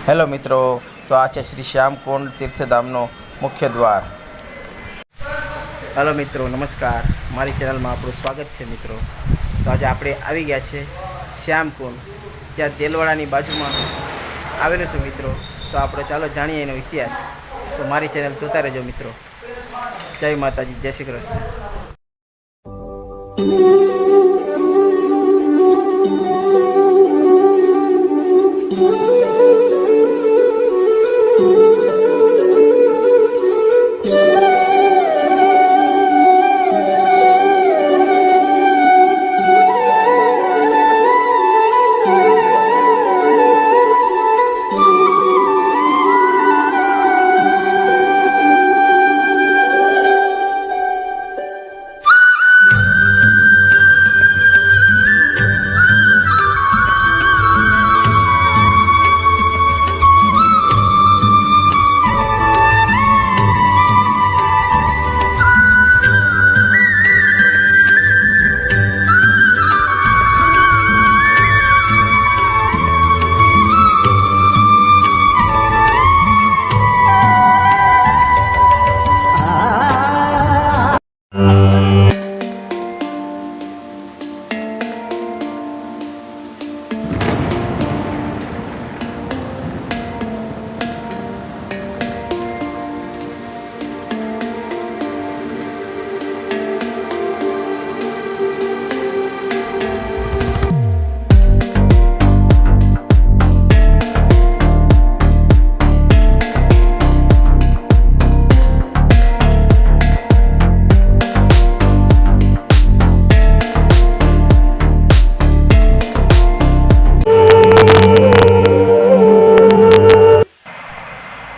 Hello મિત્રો, તો આ છે શ્રી શ્યામકુંડ તીર્થધામનો મુખ્ય દ્વાર. હેલો મિત્રો, નમસ્કાર. મારી ચેનલમાં આપણું સ્વાગત છે મિત્રો. તો આજે આપણે આવી ગયા છે શ્યામકુંડ, જ્યાં દેલવાડાની બાજુમાં આવેલું છે મિત્રો. તો આપણે ચાલો જાણીએ એનો ઇતિહાસ. તો મારી ચેનલ જોતા રહેજો મિત્રો. જય માતાજી, જય શ્રી કૃષ્ણ.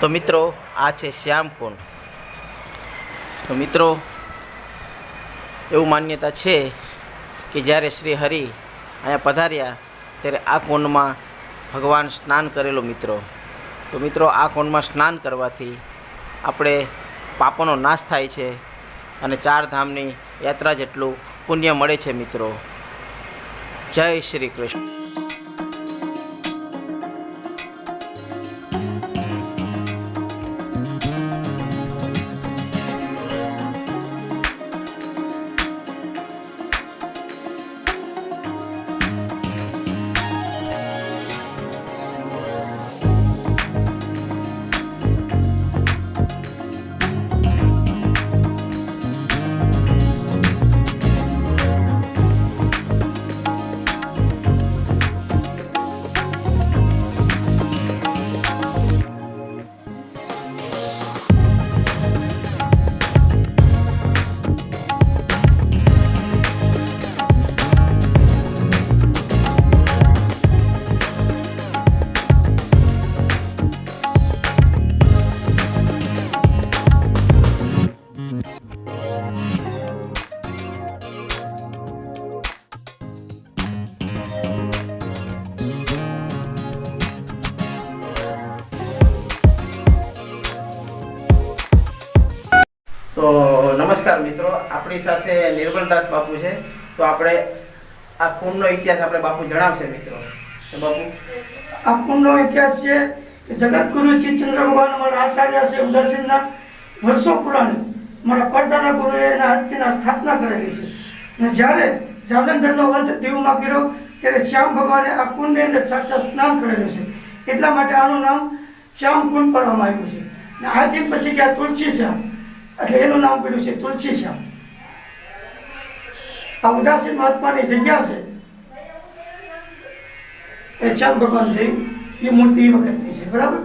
તો મિત્રો, આ છે શ્યામકુંડ. તો મિત્રો, એવું માન્યતા છે કે જ્યારે શ્રી હરિ અહીંયા પધાર્યા ત્યારે આ કુંડમાં ભગવાન સ્નાન કરેલો મિત્રો. તો મિત્રો, આ કુંડમાં સ્નાન કરવાથી આપણે પાપોનો નાશ થાય છે અને 4 ધામની યાત્રા જેટલું પુણ્ય મળે છે મિત્રો. જય શ્રી કૃષ્ણ. તો નમસ્કાર મિત્રો, આપણી સાથે નિર્મલદાસ બાપુ છે. તો આપણે આ કુંડનો ઇતિહાસ આપણે બાપુ જણાવશે મિત્રો. તો બાપુ, આ કુંડનો ઇતિહાસ છે કે જગતગુરુ ચિત્તચંદ્ર ભગવાન અમારા આચાર્ય છે ઉદાસીનના વર્ષો પુરાણે મારા પરદાદા ગુરુએ એના હાથથી સ્થાપના કરેલી છે. અને જ્યારે જાલંધરનો વંશ દીવમાં કર્યો ત્યારે શ્યામ ભગવાને આ કુંડની અંદર સાક્ષાત સ્નાન કરેલું છે. એટલા માટે આનું નામ શ્યામકુંડ પાડવામાં આવ્યું છે. અને આથી પછી કે આ તુલસી શ્યામ, એટલે એનું નામ પડ્યું છે તુલસી શ્યામ. આ ઉદાસીન મહાત્માની જગ્યા છે એ શ્યામ ભગવાન છે. એ મૂર્તિ એ વખતની છે, બરાબર.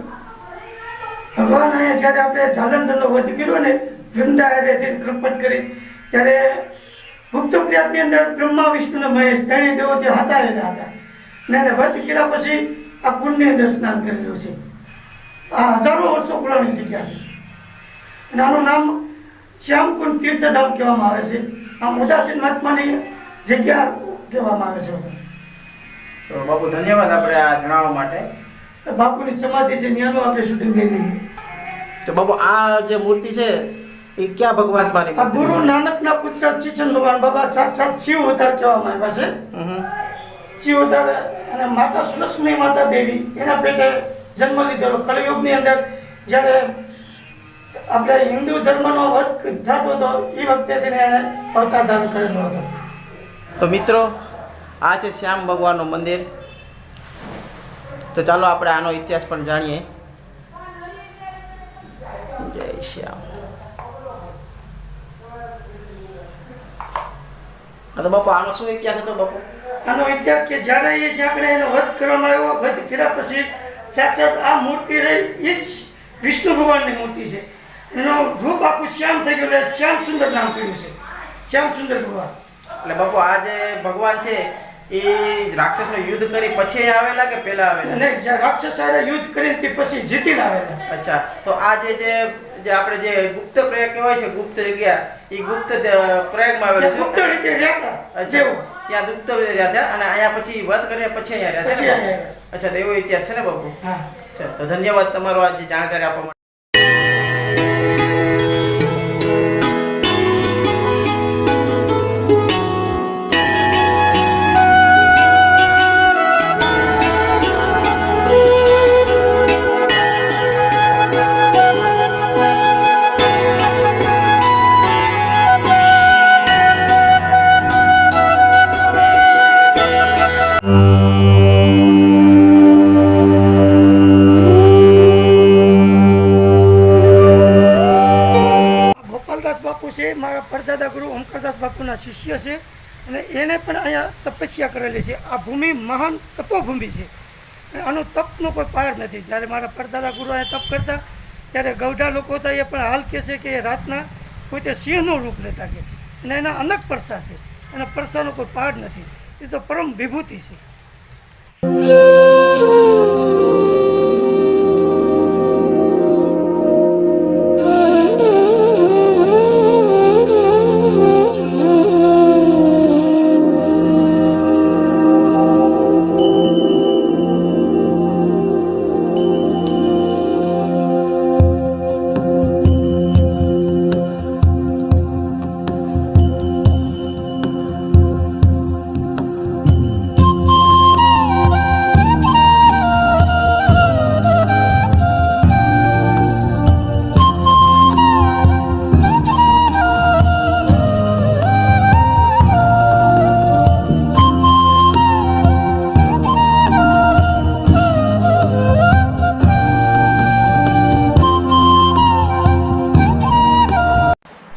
ભગવાન અહીંયા જ્યારે આપણે જાલંધરનો વધ કર્યો ને, વૃંદાએ કૃપટ કરી, ત્યારે ગુપ્ત પ્રયાગની અંદર બ્રહ્મા વિષ્ણુ અને મહેશ ત્રણેય દેવો ત્યાં હતા. હતા ને એને વધ કર્યા પછી આ કુંડની અંદર સ્નાન કરેલું છે. આ હજારો વર્ષો પુરાણી જગ્યા છે અને આનું નામ શ્યામકુંડ તીર્થધામ કહેવામાં આવે છે. આ ઉદાસીન મહાત્માની જગ્યા કહેવામાં આવે છે. તો બાપુ ધન્યવાદ આપણે આ જણાવવા માટે. બાપુની સમાધિ છે, ત્યાંનું આપણે શૂટિંગ લઈ લઈએ. તો બાપુ, આ જે મૂર્તિ છે એ ક્યાં ભગવાન માની? આ ગુરુ નાનકના પુત્ર ચિચન ભગવાન બાબા સાક્ષાત શિવ અવતાર કહેવામાં આવ્યા છે. શિવ અવતાર અને માતા સુલક્ષ્મી માતા દેવી એના પેટે જન્મ લીધેલો. કળયુગની અંદર જ્યારે આપણે હિન્દુ ધર્મનો વધ થતો હતો એ વખતે તેને એણે અવતાર ધારણ કરેલો હતો. તો મિત્રો આ છે શ્યામ ભગવાનનું મંદિર. તો ચાલો આપણે આનો ઇતિહાસ પણ જાણીએ. જય શ્યામ. તો બાપુ આનો શું ઇતિહાસ હતો બાપુ? આનો ઇતિહાસ કે જ્યારે આપણે એનો વધ કરવામાં આવ્યો, વધ કર્યા પછી સાક્ષાત આ મૂર્તિ રહી એ જ વિષ્ણુ ભગવાનની મૂર્તિ છે. એનું રૂપ આખું શ્યામ થઈ ગયું એટલે શ્યામ સુંદર નામ પડ્યું છે, શ્યામ સુંદર ભગવાન. એટલે બાપુ આ જે ભગવાન છે એ રાક્ષસનો યુદ્ધ કરી પછી આવેલા કે પહેલા આવેલા? અને રાક્ષસ સાથે યુદ્ધ કરીને તે પછી જીતીને આવેલા છે. અચ્છા, તો આ જે આપણે જે ગુપ્ત પ્રયાગ કહેવાય છે, ગુપ્ત જગ્યા, એ ગુપ્ત પ્રયાગમાં આવેલું છે. ગુપ્ત રીતે રહેતા જેવું ત્યાં ગુપ્ત રહ્યા હતા અને અહીંયા પછી વધ કરીને પછી અહીંયા રહ્યા હતા ને? અચ્છા, તો એવો ઇતિહાસ છે ને બાપુ? હા. તો ધન્યવાદ તમારો આજે જાણકારી આપવા માટે. ગોપાલદાસ બાપુ છે, મારા પરદાદા ગુરુ ઓમકારદાસ બાપુના શિષ્ય છે અને એને પણ અહીંયા તપસ્યા કરેલી છે. આ ભૂમિ મહાન તપોભૂમિ છે. આનું તપનો કોઈ પાર નથી. જ્યારે મારા પરદાદા ગુરુ અહીંયા તપ કરતા ત્યારે ગૌઢા લોકો હતા, એ પણ હાલ કહે છે કે એ રાતના પોતે સિંહનું રૂપ લેતા કે, અને એના અનેક પરસા છે. એના પરસાનો કોઈ પાર નથી. એ તો પરમ વિભૂતિ છે.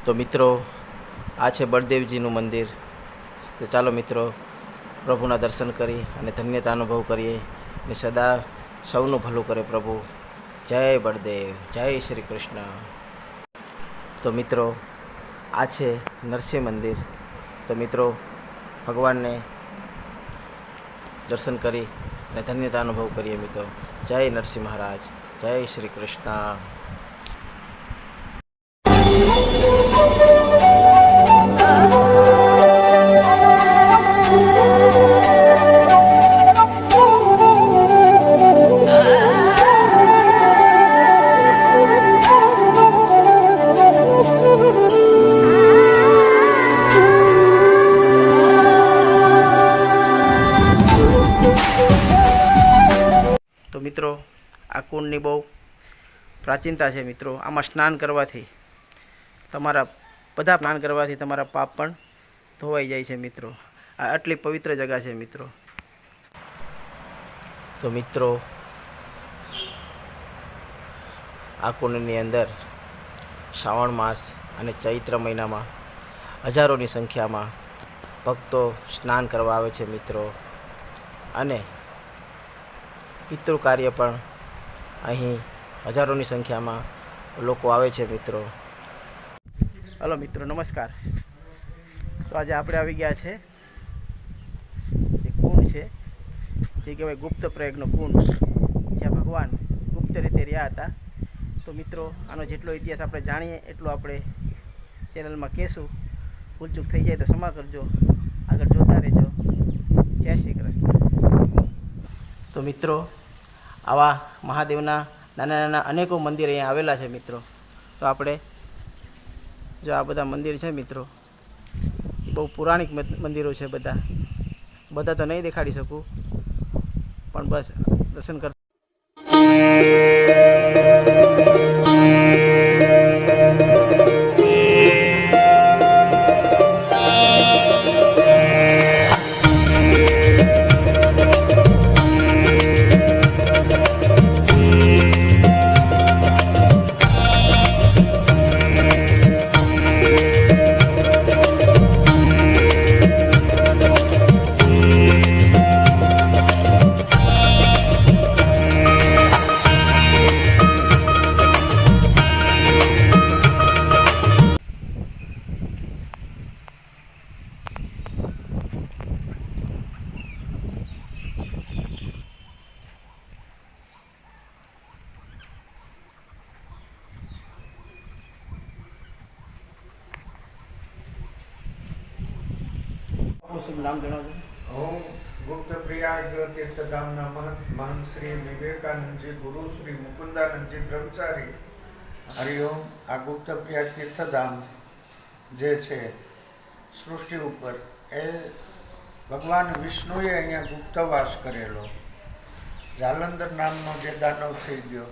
તો મિત્રો આ છે બળદેવજીનું મંદિર. તો ચાલો મિત્રો પ્રભુના દર્શન કરી અને ધન્યતા અનુભવ કરીએ અને સદા સૌનું ભલું કરે પ્રભુ. જય બળદેવ, જય શ્રી કૃષ્ણ. તો મિત્રો આ છે નરસિંહ મંદિર. તો મિત્રો ભગવાનને દર્શન કરી અને ધન્યતા અનુભવ કરીએ મિત્રો. જય નરસિંહ મહારાજ, જય શ્રી કૃષ્ણ. તો મિત્રો આ કુંડની બહુ પ્રાચીનતા છે મિત્રો. આમાં સ્નાન કરવાથી તમારા પાપ પણ ધોવાઈ જાય છે મિત્રો. આ આટલી પવિત્ર જગ્યા છે મિત્રો. તો મિત્રો આ કુંડની અંદર શ્રાવણ માસ અને ચૈત્ર મહિનામાં હજારોની સંખ્યામાં ભક્તો સ્નાન કરવા આવે છે મિત્રો. અને પિતૃ કાર્ય પણ અહીં હજારોની સંખ્યામાં લોકો આવે છે મિત્રો. હલો મિત્રો, નમસ્કાર. તો આજે આપણે આવી ગયા છે જે કુંડ છે, જે કહેવાય ગુપ્ત પ્રયાગનો કુંડ, જ્યાં ભગવાન ગુપ્ત રીતે રહ્યા હતા. તો મિત્રો આનો જેટલો ઇતિહાસ આપણે જાણીએ એટલો આપણે ચેનલમાં કહેશું. ભૂલચૂક થઈ જાય તો ક્ષમા કરજો. આગળ જોતા રહેજો. જય શ્રી કૃષ્ણ. તો મિત્રો આવા મહાદેવના નાના નાના અનેકો મંદિર અહીંયા આવેલા છે મિત્રો. તો આપણે જો આ બધા મંદિર છે મિત્રો, બહુ પૌરાણિક મંદિરો છે. બધા તો નહીં દેખાડી શકું, પણ બસ દર્શન કરતા નામ જણાવજો. હું ગુપ્ત પ્રયાગ તીર્થધામના મહંત શ્રી વિવેકાનંદજી ગુરુ શ્રી મુકુંદાનંદજી બ્રહ્મચારી. હરિઓમ. આ ગુપ્ત પ્રયાગ તીર્થધામ જે છે સૃષ્ટિ ઉપર, એ ભગવાન વિષ્ણુએ અહીંયા ગુપ્તવાસ કરેલો. જાલંધર નામનો જે દાનવ થઈ ગયો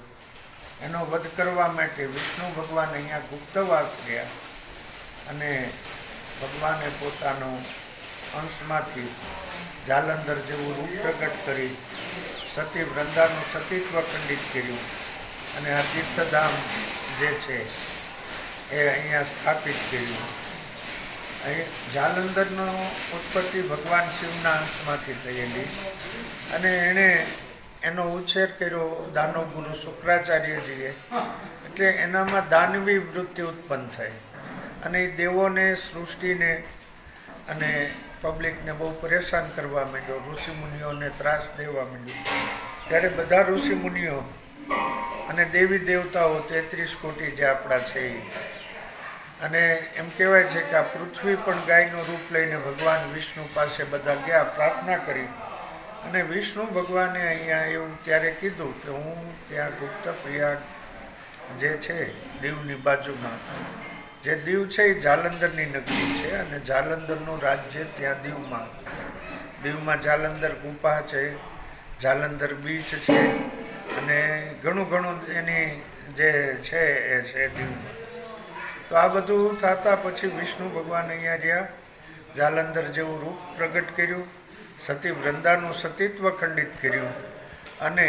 એનો વધ કરવા માટે વિષ્ણુ ભગવાન અહીંયા ગુપ્તવાસ ગયા અને ભગવાને પોતાનો અંશમાંથી જાલંધર જેવું રૂપ પ્રગટ કરી સતી વૃંદાનું સતીત્વ ખંડિત કર્યું અને આ તીર્થધામ જે છે એ અહીંયા સ્થાપિત કર્યું. અહીં જાલંધરનો ઉત્પત્તિ ભગવાન શિવના અંશમાંથી થયેલી અને એણે એનો ઉછેર કર્યો દાનવ ગુરુ શુક્રાચાર્યજીએ. એટલે એનામાં દાનવી વૃત્તિ ઉત્પન્ન થઈ અને એ દેવોને, સૃષ્ટિને અને પબ્લિકને બહુ પરેશાન કરવા માંડ્યો, ઋષિમુનિઓને ત્રાસ દેવા માંડ્યો. ત્યારે બધા ઋષિમુનિઓ અને દેવી દેવતાઓ 33 કોટી જે આપણા છે અને એમ કહેવાય છે કે આ પૃથ્વી પણ ગાયનું રૂપ લઈને ભગવાન વિષ્ણુ પાસે બધા ગયા, પ્રાર્થના કરી અને વિષ્ણુ ભગવાને અહીંયા એવું ત્યારે કીધું કે હું ત્યાં ગુપ્ત પ્રયાગ જે છે દીવની બાજુમાં, જે દીવ છે એ જાલંધરની નગરી છે અને જાલંધરનું રાજ્ય ત્યાં દીવમાં જાલંધર ગુફા છે, જાલંધર બીચ છે અને ઘણું એની જે છે એ છે દીવમાં. તો આ બધું થતાં પછી વિષ્ણુ ભગવાન અહીંયા રહ્યા, જાલંધર જેવું રૂપ પ્રગટ કર્યું, સતી વૃંદાનું સતીત્વ ખંડિત કર્યું અને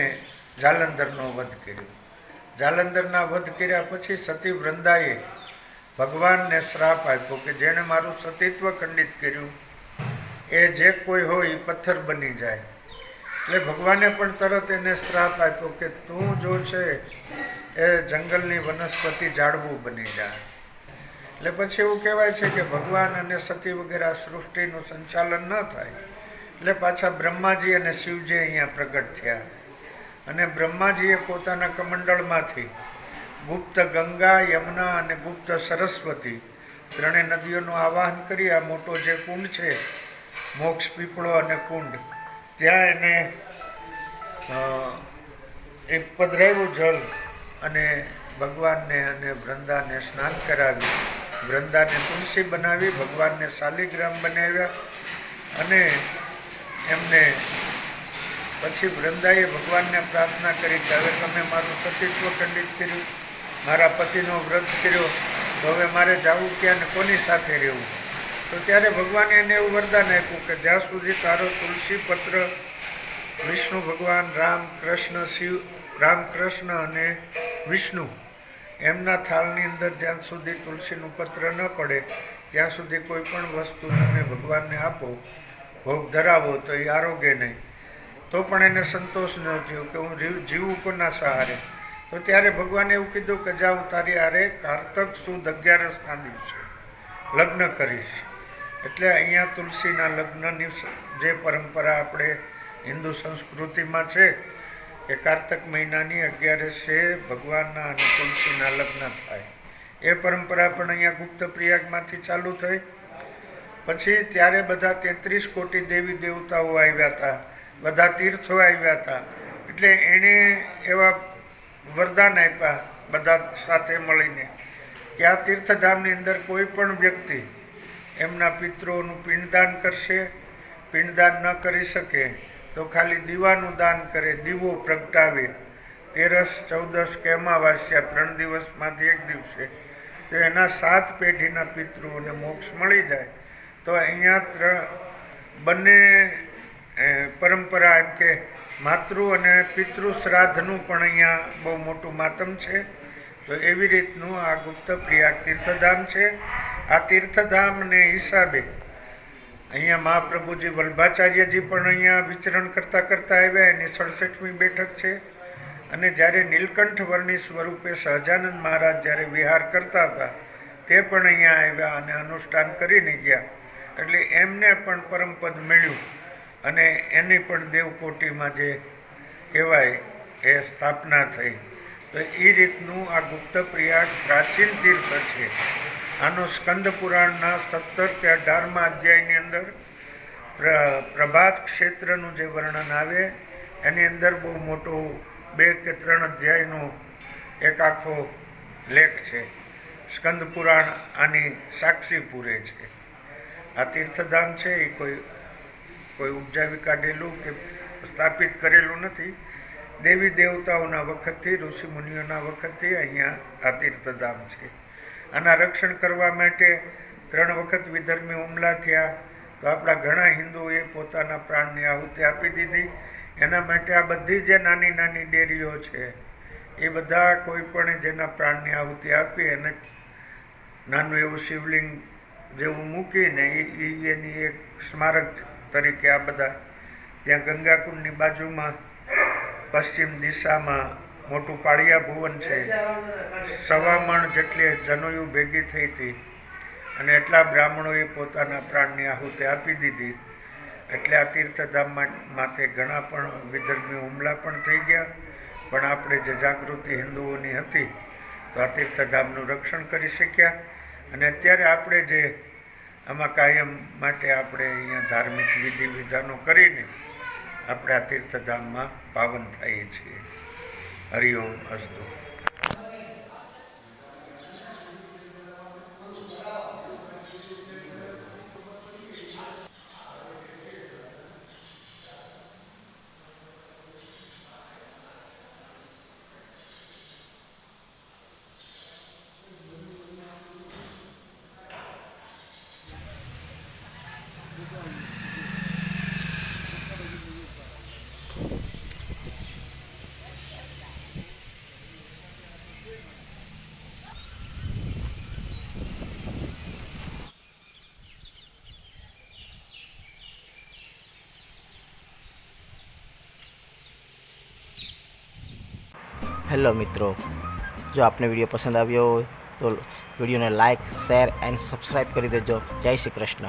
જાલંધરનો વધ કર્યો. જાલંધરના વધ કર્યા પછી સતી વૃંદાએ ભગવાનને શ્રાપ આપ્યો કે જેણે મારું સતીત્વ ખંડિત કર્યું એ જે કોઈ હોય એ પથ્થર બની જાય. એટલે ભગવાને પણ તરત એને શ્રાપ આપ્યો કે તું જો છે એ જંગલની વનસ્પતિ ઝાડવું બની જાય. એટલે પછી એવું કહેવાય છે કે ભગવાન અને સતી વગેરે સૃષ્ટિનું સંચાલન ન થાય એટલે પાછા બ્રહ્માજી અને શિવજી અહીંયા પ્રગટ થયા અને બ્રહ્માજીએ પોતાના કમંડળમાંથી ગુપ્ત ગંગા, યમુના અને ગુપ્ત સરસ્વતી ત્રણેય નદીઓનું આવાહન કરી આ મોટો જે કુંડ છે મોક્ષ પીપળો અને કુંડ, ત્યાં એને એક પધરાવ્યું જળ અને ભગવાનને અને વૃંદાને સ્નાન કરાવી, વૃંદાને તુલસી બનાવી, ભગવાનને શાલિગ્રામ બનાવ્યા અને એમને પછી વૃંદાએ ભગવાનને પ્રાર્થના કરી કે હવે તમે મારું સતીત્વ ખંડિત કર્યું, મારા પતિનો વ્રત કર્યો, તો હવે મારે જવું ક્યાં ને કોની સાથે રહેવું? તો ત્યારે ભગવાને એને એવું વરદાન આપ્યું કે જ્યાં સુધી તારો તુલસી પત્ર વિષ્ણુ ભગવાન રામકૃષ્ણ અને વિષ્ણુ એમના થાળની અંદર જ્યાં સુધી તુલસીનું પત્ર ન પડે ત્યાં સુધી કોઈ પણ વસ્તુ તમે ભગવાનને આપો, ભોગ ધરાવો તો એ આરોગ્ય નહીં. તો પણ એને સંતોષ ન થયો કે હું જીવું કોના સહારે? તો ત્યારે ભગવાને એવું કીધું કે જા હું તારી હારે કારતક સુદ 11ના દિવસે લગ્ન કરીશ. એટલે અહીંયા તુલસીના લગ્નની જે પરંપરા આપણે હિન્દુ સંસ્કૃતિમાં છે કે કારતક મહિનાની 11 ભગવાનના અને તુલસીના લગ્ન થાય. એ પરંપરા પણ અહીંયા ગુપ્ત પ્રયાગમાંથી ચાલુ થઈ. પછી ત્યારે બધા 33 કોટી દેવી દેવતાઓ આવ્યા હતા, બધા તીર્થો આવ્યા હતા. એટલે એણે એવા વરદાન આપ્યા બધા સાથે મળીને કે આ તીર્થધામની અંદર કોઈ પણ વ્યક્તિ એમના પિતૃઓનું પિંડદાન કરશે, પિંડદાન ન કરી શકે તો ખાલી દીવાનું દાન કરે, દીવો પ્રગટાવે, તેરસ, 14 કે અમાવાસ્યા 3 દિવસમાંથી એક દિવસે તો એના 7 પેઢીના પિતૃઓને મોક્ષ મળી જાય. તો અહીંયા બંને પરંપરા એમ કે માતૃ અને પિતૃ શ્રાદ્ધનું પણ અહીંયા બહુ મોટું માતમ છે. તો એવી રીતનું આ ગુપ્ત પ્રયાગ તીર્થધામ છે. આ તીર્થધામને હિસાબે અહીંયા મહાપ્રભુજી વલ્ભાચાર્યજી પણ અહીંયા વિચરણ કરતા આવ્યા. એની 67મી બેઠક છે. અને જ્યારે નીલકંઠ વર્ણી સ્વરૂપે સહજાનંદ મહારાજ જ્યારે વિહાર કરતા હતા તે પણ અહીંયા આવ્યા અને અનુષ્ઠાન કરીને ગયા. એટલે એમને પણ પરમપદ મળ્યું અને એની પણ દેવકોટીમાં જે કહેવાય એ સ્થાપના થઈ. તો એ રીતનું આ ગુપ્ત પ્રયાગ પ્રાચીન તીર્થ છે. આનો સ્કંદ પુરાણના 17 કે 18મા અધ્યાયની અંદર પ્રભાત ક્ષેત્રનું જે વર્ણન આવે એની અંદર બહુ મોટું 2 કે 3 અધ્યાયનો એક આખો લેખ છે. સ્કંદ પુરાણ આની સાક્ષી પૂરે છે. આ તીર્થધામ છે એ કોઈ ઉપજાવી કાઢેલું કે સ્થાપિત કરેલું નથી. દેવી દેવતાઓના વખતથી, ઋષિમુનિઓના વખતથી અહીંયા આ તીર્થધામ છે. આના રક્ષણ કરવા માટે 3 વખત વિધર્મી હુમલા થયા તો આપણા ઘણા હિન્દુઓએ પોતાના પ્રાણની આહુતિ આપી દીધી. એના માટે આ બધી જે નાની નાની ડેરીઓ છે એ બધા કોઈ પણ જેના પ્રાણની આહુતિ આપી અને નાનું એવું શિવલિંગ જેવું મૂકીને એની એક સ્મારક તરીકે આ બધા ત્યાં ગંગાકુંડની બાજુમાં પશ્ચિમ દિશામાં મોટું પાળિયા ભુવન છે. 1.25 મણ જેટલી જનોયું ભેગી થઈ હતી અને એટલા બ્રાહ્મણોએ પોતાના પ્રાણની આહુતિ આપી દીધી. એટલે આ તીર્થધામ માટે ઘણા પણ વિધર્મી હુમલા પણ થઈ ગયા. પણ આપણે જે જાગૃતિ હિન્દુઓની હતી તો આ તીર્થધામનું રક્ષણ કરી શક્યા. અને અત્યારે આપણે જે આમાં કાયમ માટે આપણે અહીંયા ધાર્મિક વિધિ વિધાનો કરીને આપણે આ તીર્થધામમાં પાવન થઈએ છીએ. હરિઓમ અસ્તુ. હેલો મિત્રો, જો આપને વિડીયો પસંદ આવ્યો હોય તો વિડીયોને લાઇક, શેર એન્ડ સબસ્ક્રાઈબ કરી દેજો. જય શ્રી કૃષ્ણ.